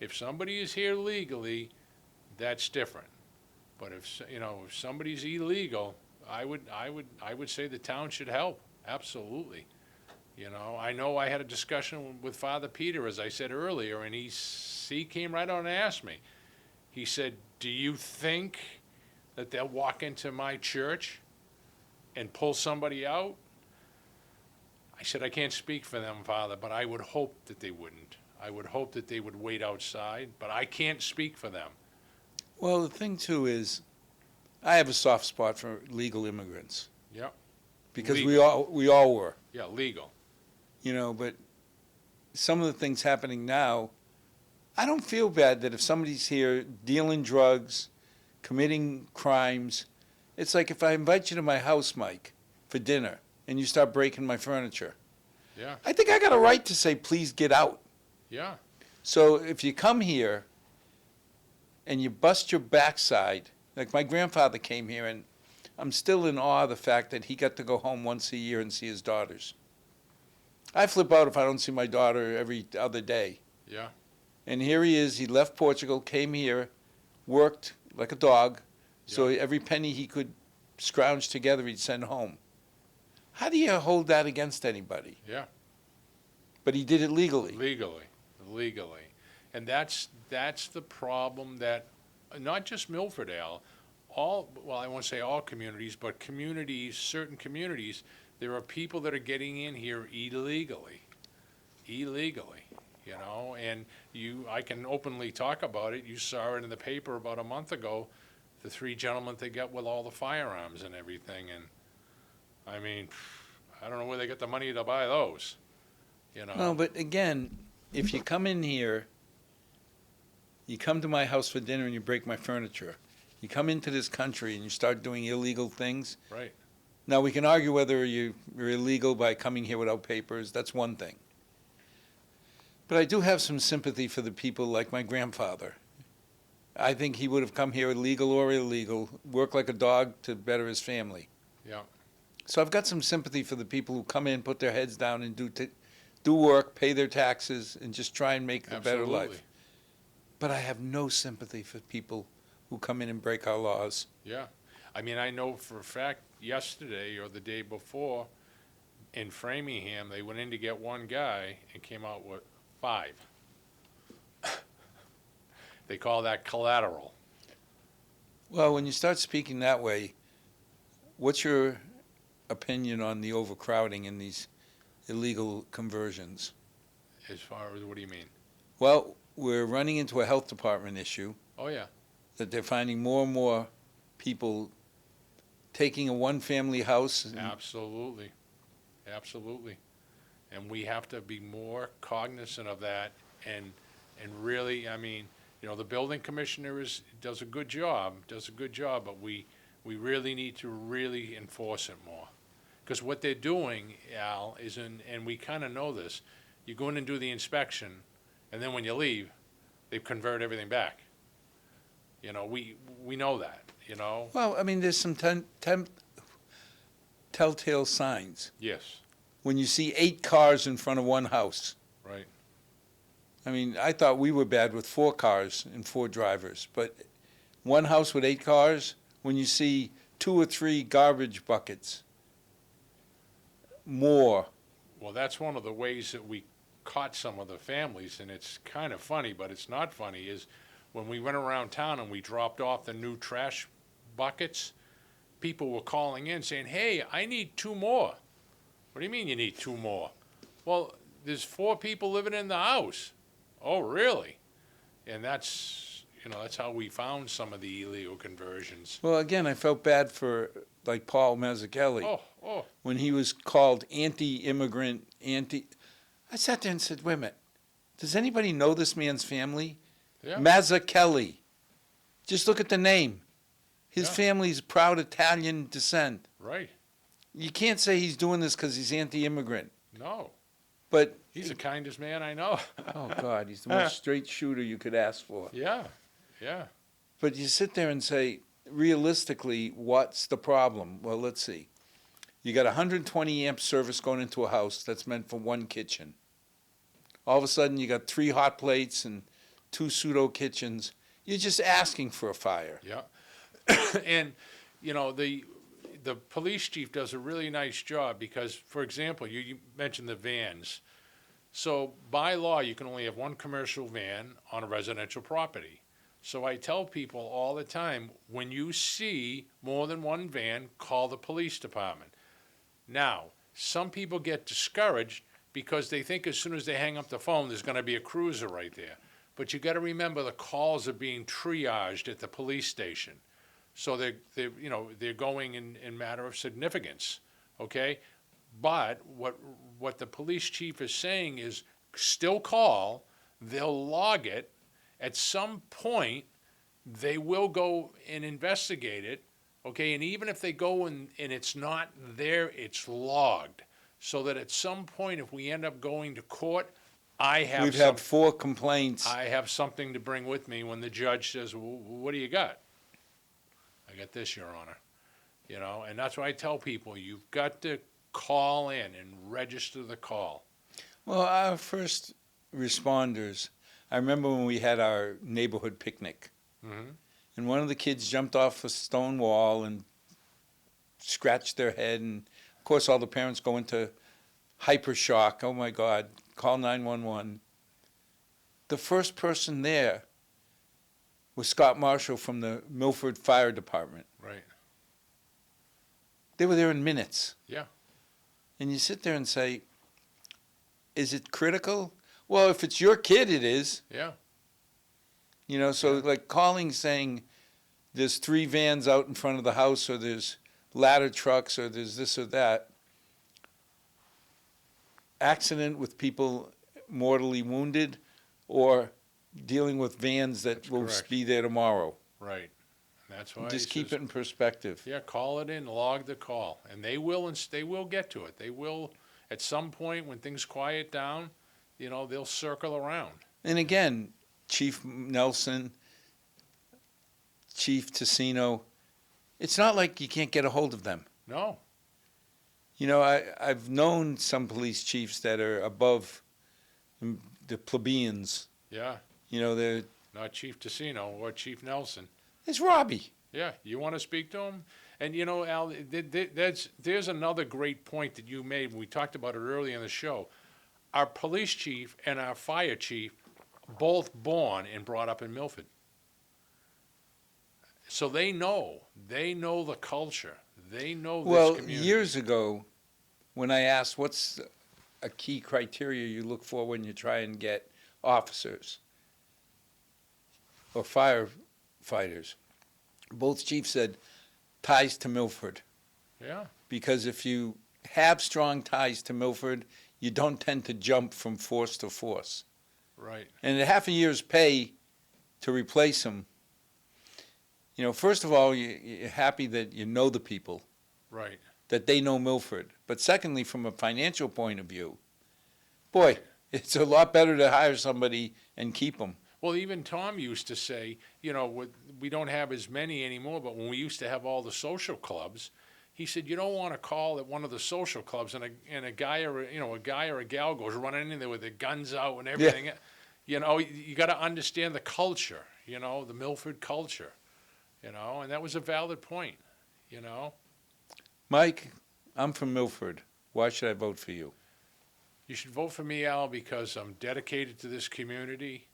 if somebody is here legally, that's different. But if somebody's illegal, I would say the town should help. Absolutely. I know I had a discussion with Father Peter, as I said earlier, and he came right on and asked me. He said, do you think that they'll walk into my church and pull somebody out? I said, I can't speak for them, Father, but I would hope that they wouldn't. I would hope that they would wait outside, but I can't speak for them. Well, the thing, too, is I have a soft spot for legal immigrants. Yep. Because Legal. we all were. Yeah, legal. But some of the things happening now, I don't feel bad that if somebody's here dealing drugs, committing crimes, it's like if I invite you to my house, Mike, for dinner, and you start breaking my furniture. Yeah. I think I got a right to say, please get out. Yeah. So if you come here and you bust your backside, like my grandfather came here, and I'm still in awe of the fact that he got to go home once a year and see his daughters. I flip out if I don't see my daughter every other day. Yeah. And here he is, he left Portugal, came here, worked like a dog, so Yeah. every penny he could scrounge together he'd send home. How do you hold that against anybody? Yeah. but he did it legally. Legally. And that's the problem that, not just Milford, Al, well, I won't say all communities, but certain communities, there are people that are getting in here illegally, and I can openly talk about it. You saw it in the paper about a month ago, the 3 gentlemen they got with all the firearms and everything, and I mean, I don't know where they get the money to buy those, No, but again, if you come in here, you come to my house for dinner and you break my furniture. You come into this country and you start doing illegal things. Right. Now, we can argue whether you're illegal by coming here without papers. That's one thing. But I do have some sympathy for the people like my grandfather. I think he would have come here legal or illegal, work like a dog to better his family. Yeah. So I've got some sympathy for the people who come in, put their heads down, and do work, pay their taxes, and just try and make a better life. But I have no sympathy for people who come in and break our laws. Yeah. I mean, I know for a fact yesterday or the day before in Framingham, they went in to get one guy and came out with 5. They call that collateral. Well, when you start speaking that way, what's your opinion on the overcrowding in these illegal conversions? As far as, what do you mean? Well, we're running into a health department issue Oh, yeah. that they're finding more and more people taking a one-family house. Absolutely. And we have to be more cognizant of that and really, I mean, the building commissioner does a good job, but we really need to really enforce it more. Because what they're doing, Al, and we kind of know this, you go in and do the inspection, and then when you leave, they convert everything back. We know that, Well, I mean, there's some telltale signs. Yes, When you see 8 cars in front of one house. right. I mean, I thought we were bad with 4 cars and 4 drivers, but one house with 8 cars, when you see 2 or 3 garbage buckets, more. Well, that's one of the ways that we caught some of the families, and it's kind of funny, but it's not funny, is when we went around town and we dropped off the new trash buckets, people were calling in saying, hey, I need 2 more. What do you mean you need 2 more? Well, there's 4 people living in the house. Oh, really? And that's how we found some of the illegal conversions. Well, again, I felt bad for, like, Paul Mazzucchelli. Oh. When he was called anti-immigrant, I sat there and said, wait a minute, does anybody know this man's family? Yeah. Mazzucchelli. Just look at the name. His Yeah. family's proud Italian descent. Right. You can't say he's doing this because he's anti-immigrant. No. But, He's the kindest man I know. oh, God, he's the most straight shooter you could ask for. Yeah. But you sit there and say, realistically, what's the problem? Well, let's see. You got 120 amp service going into a house that's meant for 1 kitchen. All of a sudden, you got 3 hot plates and 2 pseudo kitchens. You're just asking for a fire. Yeah. And, the police chief does a really nice job because, for example, you mentioned the vans. So by law, you can only have 1 commercial van on a residential property. So I tell people all the time, when you see more than 1 van, call the police department. Now, some people get discouraged because they think as soon as they hang up the phone, there's going to be a cruiser right there. But you got to remember the calls are being triaged at the police station. So they're going in matter of significance, okay? But what the police chief is saying is still call, they'll log it. At some point, they will go and investigate it, okay? And even if they go and it's not there, it's logged. So that at some point, if we end up going to court, We've had 4 complaints. I have something to bring with me when the judge says, what do you got? I got this, Your Honor. And that's why I tell people, you've got to call in and register the call. Well, our first responders, I remember when we had our neighborhood picnic. Mm-hmm. And one of the kids jumped off a stone wall and scratched their head. And, of course, all the parents go into hyper shock. Oh, my God, call 911. The first person there was Scott Marshall from the Milford Fire Department. Right. They were there in minutes. Yeah. And you sit there and say, is it critical? Well, if it's your kid, it is. Yeah. You know, so Yeah. like calling saying there's 3 vans out in front of the house, or there's ladder trucks, or there's this or that. Accident with people mortally wounded, or dealing with vans that That's will correct. be there tomorrow. Right. And that's why Just he keep says, it in perspective. yeah, call it in, log the call, and they will get to it. They will, at some point when things quiet down, you know, they'll circle around. And again, Chief Nelson, Chief Tassino, it's not like you can't get a hold of them. No. You know, I've known some police chiefs that are above the plebeians. Yeah. You know, Not Chief Tassino or Chief Nelson. it's Robbie. Yeah, you want to speak to him? And you know, Al, there's another great point that you made when we talked about it early in the show. Our police chief and our fire chief, both born and brought up in Milford. So they know the culture. They know this Well, community. years ago, when I asked what's a key criteria you look for when you try and get officers or firefighters, both chiefs said ties to Milford. Yeah, Because if you have strong ties to Milford, you don't tend to jump from force to force. right. And at half a year's pay to replace them, you know, first of all, you're happy that you know the people, Right. that they know Milford. But secondly, from a financial point of view, boy, it's a lot better to hire somebody and keep them. Well, even Tom used to say, you know, we don't have as many anymore, but when we used to have all the social clubs, he said, you don't want to call at one of the social clubs and a guy or a gal goes running in there with their guns out and everything. You know, you got to understand the culture, you know, the Milford culture, you know, and that was a valid point, you know. Mike, I'm from Milford. Why should I vote for you? You should vote for me, Al, because I'm dedicated to this community.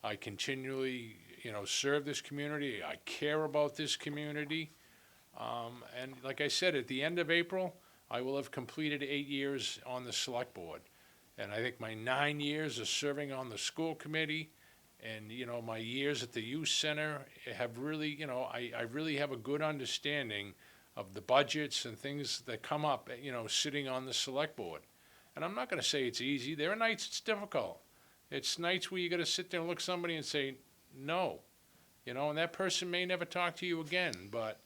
I continually, you know, serve this community. I care about this community. And like I said, at the end of April, I will have completed 8 years on the select board. And I think my 9 years of serving on the school committee and, you know, my years at the youth center have really, you know, I really have a good understanding of the budgets and things that come up, you know, sitting on the select board. And I'm not going to say it's easy. There are nights it's difficult. It's nights where you got to sit there and look somebody and say, no, you know, and that person may never talk to you again. But,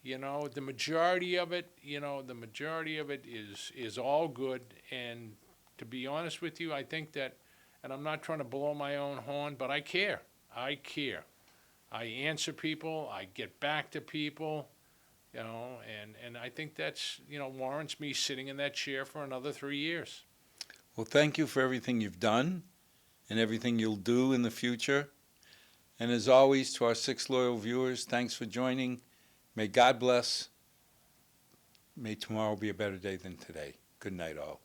you know, the majority of it is all good. And to be honest with you, I think that, and I'm not trying to blow my own horn, but I care. I care. I answer people. I get back to people. You know, and I think that's, you know, warrants me sitting in that chair for another 3 years. Well, thank you for everything you've done and everything you'll do in the future. And as always, to our 6 loyal viewers, thanks for joining. May God bless. May tomorrow be a better day than today. Good night, all.